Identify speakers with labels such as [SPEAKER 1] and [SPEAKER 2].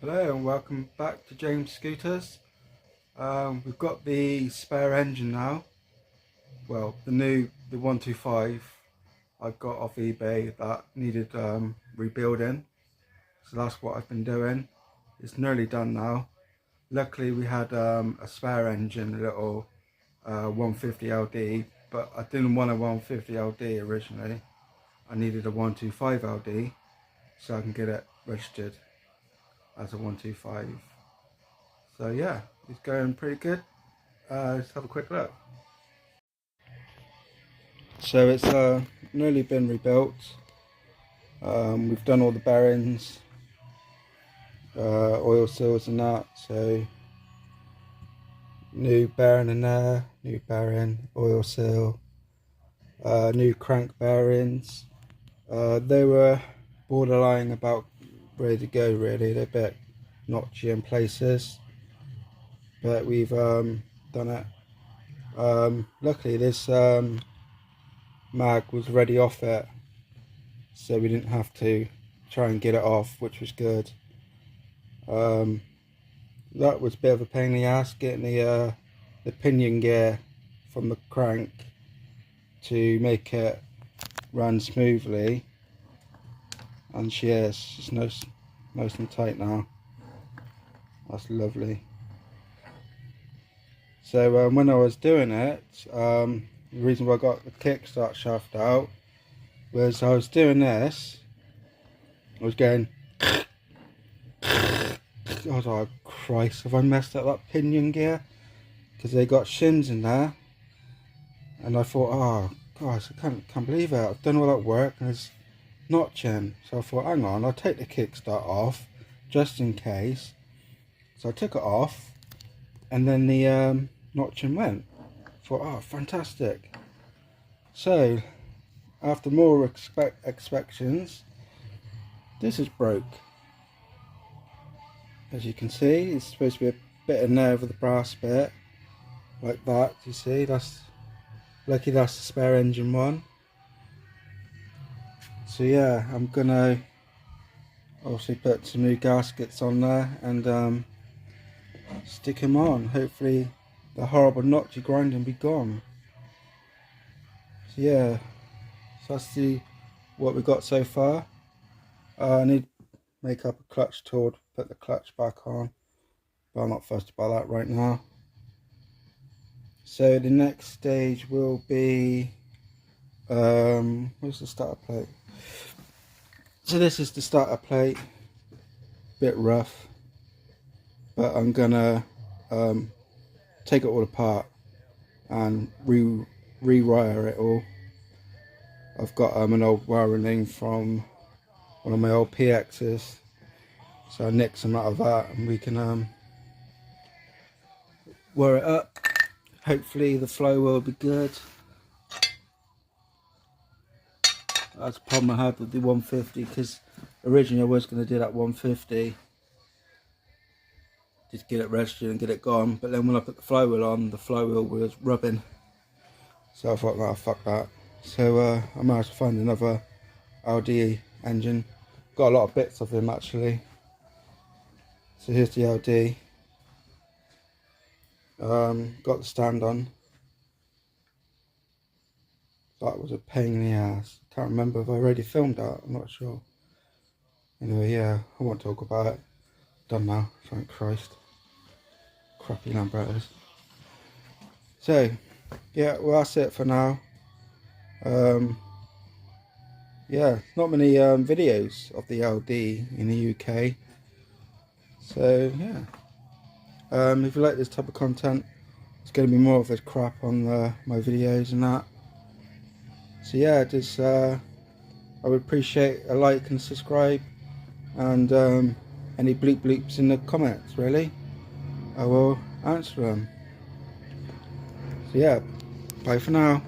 [SPEAKER 1] Hello and welcome back to James Scooters. We've got the spare engine now. Well, the 125 I've got off eBay that needed rebuilding. So that's what I've been doing. It's nearly done now. Luckily we had a spare engine, a little 150 LD, but I didn't want a 150 LD originally. I needed a 125 LD so I can get it registered as a 125. So yeah, it's going pretty good. Let's have a quick look. So it's nearly been rebuilt. We've done all the bearings, oil seals and that. So new bearing in there, new bearing, oil seal, new crank bearings. They were borderline about ready to go really. They're a bit notchy in places, but we've done it. Luckily this mag was ready off it, so we didn't have to try and get it off, which was good. That was a bit of a pain in the ass, getting the pinion gear from the crank to make it run smoothly, and yes, it's nice and tight now. That's lovely. So when I was doing it, the reason why I got the kickstart shaft out was I was doing this, I was going God, oh Christ, have I messed up that pinion gear? Because they got shins in there, and I thought, oh gosh, I can't believe it, I've done all that work and it's notching. So I thought, hang on, I'll take the kickstart off just in case. So I took it off, and then the notching went. I thought, oh fantastic. So after more inspections, this is broke. As you can see, it's supposed to be a bit in there over the brass bit, like that. You see, that's lucky that's the spare engine one. So yeah, I'm gonna obviously put some new gaskets on there and stick them on. Hopefully the horrible notchy grinding be gone. So yeah, so that's what we got so far. I need to make up a clutch tool to put the clutch back on, but I'm not fussed about that right now. So the next stage will be where's the starter plate? So this is the starter plate, bit rough, but I'm gonna take it all apart and rewire it all. I've got an old wiring link from one of my old PXs, so I nicked some out of that and we can wire it up. Hopefully the flow will be good. That's a problem I had with the 150, because originally I was going to do that 150, just get it registered and get it gone, but then when I put the flywheel on, the flywheel was rubbing, so I thought, nah, fuck that. So I managed to find another LD engine. Got a lot of bits of him actually. So here's the LD. Got the stand on. That was a pain in the ass. Can't remember if I already filmed that, I'm not sure. Anyway, yeah, I won't talk about it. Done now, thank Christ. Crappy Lambrettas. So, yeah, well that's it for now. Yeah, not many videos of the LD in the UK. So, yeah. If you like this type of content, it's going to be more of this crap on my videos and that. So yeah, just I would appreciate a like and subscribe, and any bleeps in the comments, really. I will answer them. So yeah, bye for now.